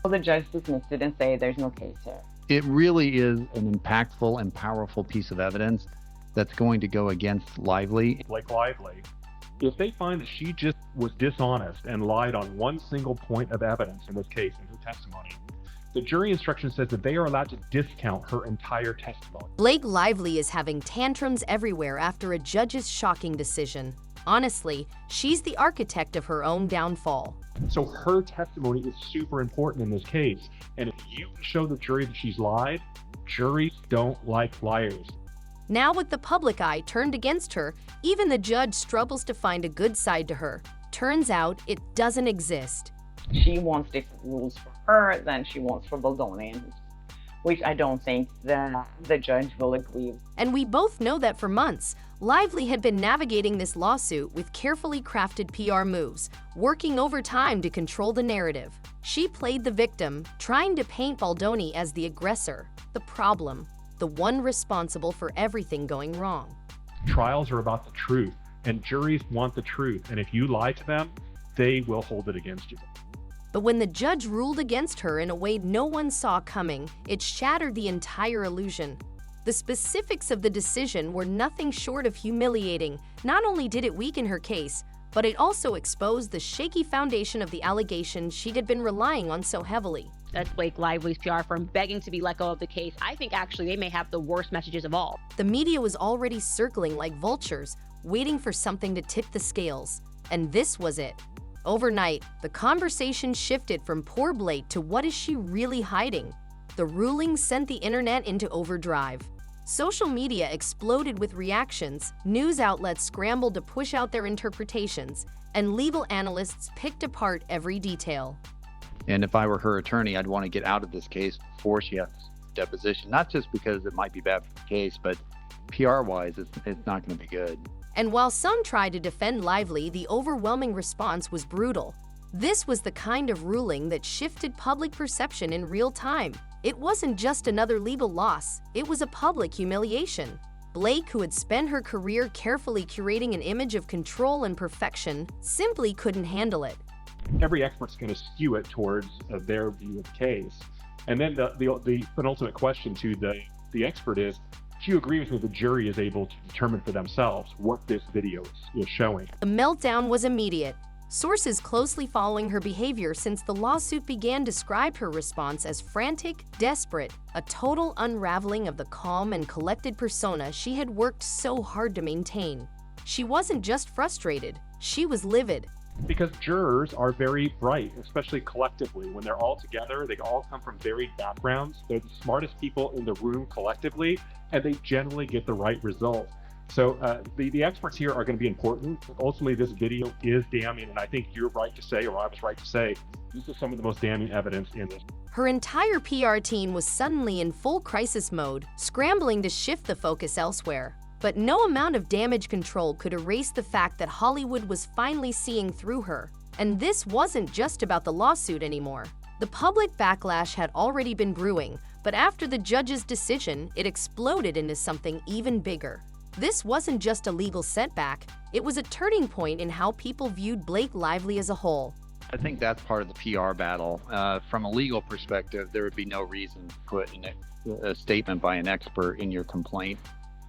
So the judge dismissed it and say there's no case here. It really is an impactful and powerful piece of evidence that's going to go against Lively. Blake Lively, if they find that she just was dishonest and lied on one single point of evidence in this case, in her testimony, the jury instruction says that they are allowed to discount her entire testimony. Blake Lively is having tantrums everywhere after a judge's shocking decision. Honestly, she's the architect of her own downfall. So her testimony is super important in this case. And if you show the jury that she's lied, juries don't like liars. Now with the public eye turned against her, even the judge struggles to find a good side to her. Turns out it doesn't exist. She wants different rules for her than she wants for Baldonians, which I don't think the judge will agree with. And we both know that for months, Lively had been navigating this lawsuit with carefully crafted PR moves, working overtime to control the narrative. She played the victim, trying to paint Baldoni as the aggressor, the problem, the one responsible for everything going wrong. Trials are about the truth, and juries want the truth. And if you lie to them, they will hold it against you. But when the judge ruled against her in a way no one saw coming, it shattered the entire illusion. The specifics of the decision were nothing short of humiliating. Not only did it weaken her case, but it also exposed the shaky foundation of the allegations she had been relying on so heavily. That's Blake Lively's PR firm begging to be let go of the case. I think actually they may have the worst messages of all. The media was already circling like vultures, waiting for something to tip the scales. And this was it. Overnight, the conversation shifted from poor Blake to what is she really hiding? The ruling sent the internet into overdrive. Social media exploded with reactions, news outlets scrambled to push out their interpretations, and legal analysts picked apart every detail. And if I were her attorney, I'd want to get out of this case before she has deposition, not just because it might be bad for the case, but PR-wise, it's not going to be good. And while some tried to defend Lively, the overwhelming response was brutal. This was the kind of ruling that shifted public perception in real time. It wasn't just another legal loss, it was a public humiliation. Blake, who had spent her career carefully curating an image of control and perfection, simply couldn't handle it. Every expert's going to skew it towards their view of the case. And then the penultimate question to the expert is, do you agree with me the jury is able to determine for themselves what this video is showing? The meltdown was immediate. Sources closely following her behavior since the lawsuit began described her response as frantic, desperate, a total unraveling of the calm and collected persona she had worked so hard to maintain. She wasn't just frustrated, she was livid. Because jurors are very bright, especially collectively. When they're all together, they all come from varied backgrounds. They're the smartest people in the room collectively, and they generally get the right result. So the experts here are going to be important. Ultimately, this video is damning, and I think you're right to say, or I was right to say, this is some of the most damning evidence in this. Her entire PR team was suddenly in full crisis mode, scrambling to shift the focus elsewhere. But no amount of damage control could erase the fact that Hollywood was finally seeing through her. And this wasn't just about the lawsuit anymore. The public backlash had already been brewing, but after the judge's decision, it exploded into something even bigger. This wasn't just a legal setback, it was a turning point in how people viewed Blake Lively as a whole. I think that's part of the PR battle. From a legal perspective, there would be no reason to put a statement by an expert in your complaint.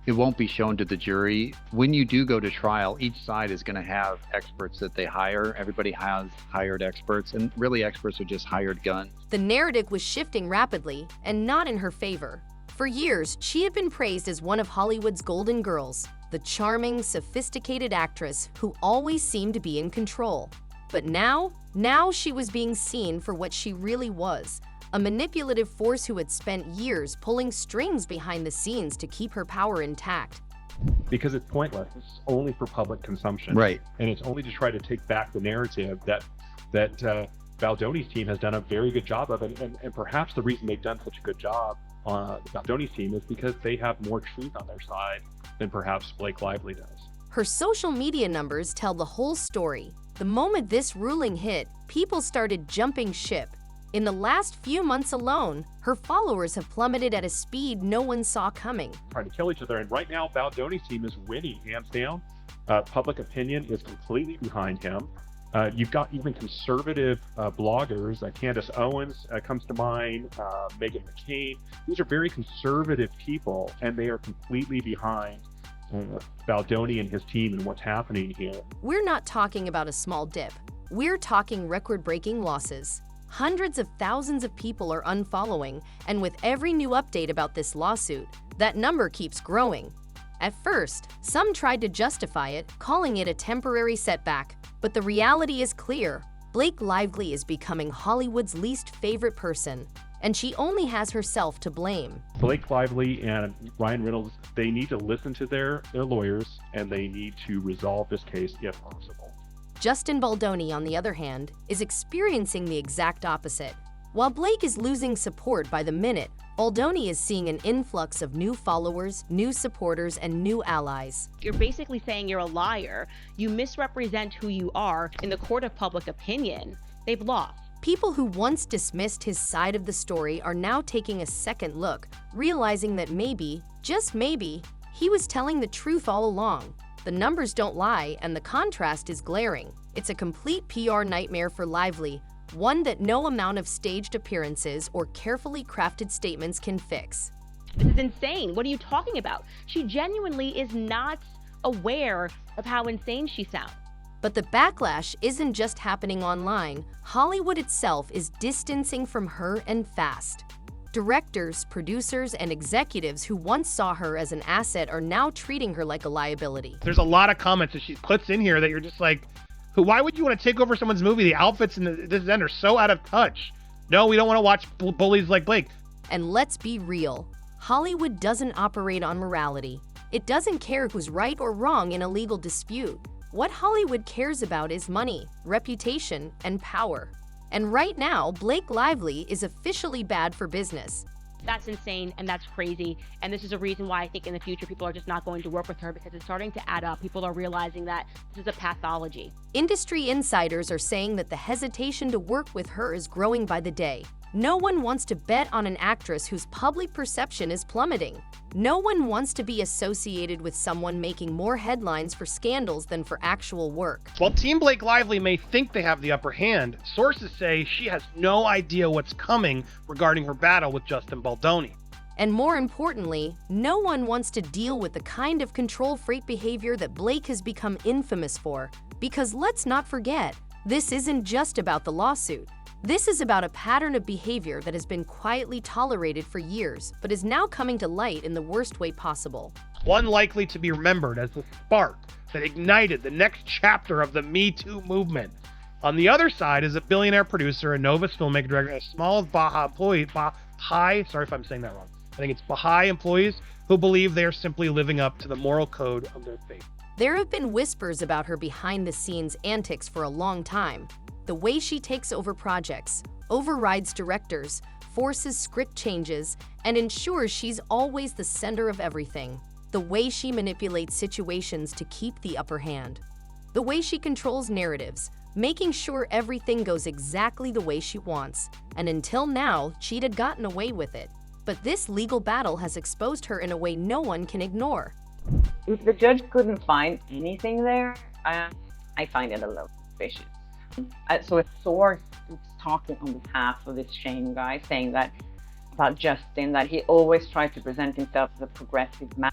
It won't be shown to the jury. When you do go to trial, each side is going to have experts that they hire. Everybody has hired experts, and really experts are just hired guns. The narrative was shifting rapidly, and not in her favor. For years, she had been praised as one of Hollywood's golden girls, the charming, sophisticated actress who always seemed to be in control. But now she was being seen for what she really was, a manipulative force who had spent years pulling strings behind the scenes to keep her power intact. Because it's pointless. It's only for public consumption. Right. And it's only to try to take back the narrative that Baldoni's team has done a very good job of. And perhaps the reason they've done such a good job on the Baldoni's team is because they have more truth on their side than perhaps Blake Lively does. Her social media numbers tell the whole story. The moment this ruling hit, people started jumping ship. In the last few months alone, her followers have plummeted at a speed no one saw coming. Trying to kill each other, and right now Baldoni's team is winning hands down. Public opinion is completely behind him. You've got even conservative bloggers. Candace Owens comes to mind, Meghan McCain. These are very conservative people, and they are completely behind Baldoni and his team and what's happening here. We're not talking about a small dip. We're talking record-breaking losses. Hundreds of thousands of people are unfollowing, and with every new update about this lawsuit, that number keeps growing. At first, some tried to justify it, calling it a temporary setback. But the reality is clear. Blake Lively is becoming Hollywood's least favorite person, and she only has herself to blame. Blake Lively and Ryan Reynolds, they need to listen to their lawyers, and they need to resolve this case if possible. Justin Baldoni, on the other hand, is experiencing the exact opposite. While Blake is losing support by the minute, Baldoni is seeing an influx of new followers, new supporters, and new allies. You're basically saying you're a liar. You misrepresent who you are in the court of public opinion. They've lost. People who once dismissed his side of the story are now taking a second look, realizing that maybe, just maybe, he was telling the truth all along. The numbers don't lie, and the contrast is glaring. It's a complete PR nightmare for Lively, one that no amount of staged appearances or carefully crafted statements can fix. This is insane. What are you talking about? She genuinely is not aware of how insane she sounds. But the backlash isn't just happening online. Hollywood itself is distancing from her and fast. Directors, producers, and executives who once saw her as an asset are now treating her like a liability. There's a lot of comments that she puts in here that you're just like, why would you want to take over someone's movie? The outfits in this end are so out of touch. No, we don't want to watch bullies like Blake. And let's be real, Hollywood doesn't operate on morality. It doesn't care who's right or wrong in a legal dispute. What Hollywood cares about is money, reputation, and power. And right now, Blake Lively is officially bad for business. That's insane and that's crazy. And this is a reason why I think in the future people are just not going to work with her, because it's starting to add up. People are realizing that this is a pathology. Industry insiders are saying that the hesitation to work with her is growing by the day. No one wants to bet on an actress whose public perception is plummeting. No one wants to be associated with someone making more headlines for scandals than for actual work. While Team Blake Lively may think they have the upper hand, sources say she has no idea what's coming regarding her battle with Justin Baldoni. And more importantly, no one wants to deal with the kind of control freak behavior that Blake has become infamous for. Because let's not forget, this isn't just about the lawsuit. This is about a pattern of behavior that has been quietly tolerated for years, but is now coming to light in the worst way possible. One likely to be remembered as the spark that ignited the next chapter of the Me Too movement. On the other side is a billionaire producer, a Novus filmmaker director, a small Baha'i employee, sorry if I'm saying that wrong. I think it's Baha'i employees who believe they are simply living up to the moral code of their faith. There have been whispers about her behind-the-scenes antics for a long time. The way she takes over projects, overrides directors, forces script changes, and ensures she's always the center of everything. The way she manipulates situations to keep the upper hand. The way she controls narratives, making sure everything goes exactly the way she wants. And until now, she'd had gotten away with it. But this legal battle has exposed her in a way no one can ignore. If the judge couldn't find anything there, I find it a little suspicious. So a source is talking on behalf of this Shane guy, saying that about Justin, that he always tried to present himself as a progressive man.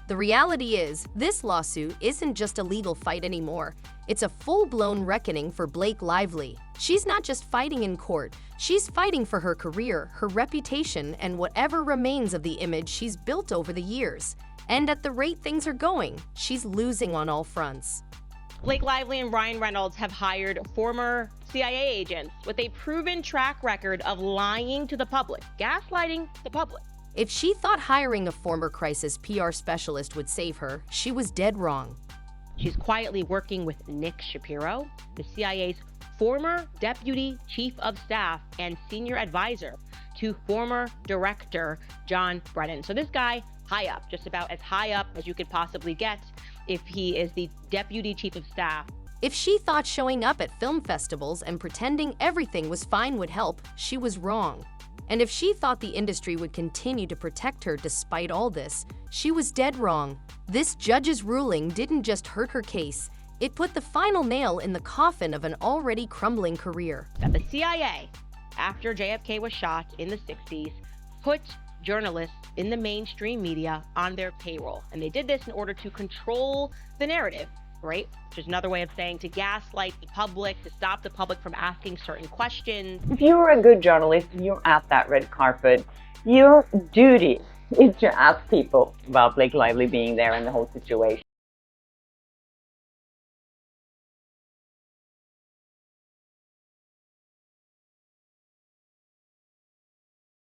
The reality is, this lawsuit isn't just a legal fight anymore. It's a full-blown reckoning for Blake Lively. She's not just fighting in court, she's fighting for her career, her reputation, and whatever remains of the image she's built over the years. And at the rate things are going, she's losing on all fronts. Blake Lively and Ryan Reynolds have hired former CIA agents with a proven track record of lying to the public, gaslighting the public. If she thought hiring a former crisis PR specialist would save her, she was dead wrong. She's quietly working with Nick Shapiro, the CIA's former deputy chief of staff and senior advisor to former director John Brennan. So this guy, high up, just about as high up as you could possibly get if he is the deputy chief of staff. If she thought showing up at film festivals and pretending everything was fine would help, she was wrong. And if she thought the industry would continue to protect her despite all this, she was dead wrong. This judge's ruling didn't just hurt her case, It put the final nail in the coffin of an already crumbling career. That the CIA, after JFK was shot in the 60s, put journalists in the mainstream media on their payroll. And they did this in order to control the narrative, right? Which is another way of saying to gaslight the public, to stop the public from asking certain questions. If you're a good journalist and you're at that red carpet, your duty is to ask people about Blake Lively being there and the whole situation.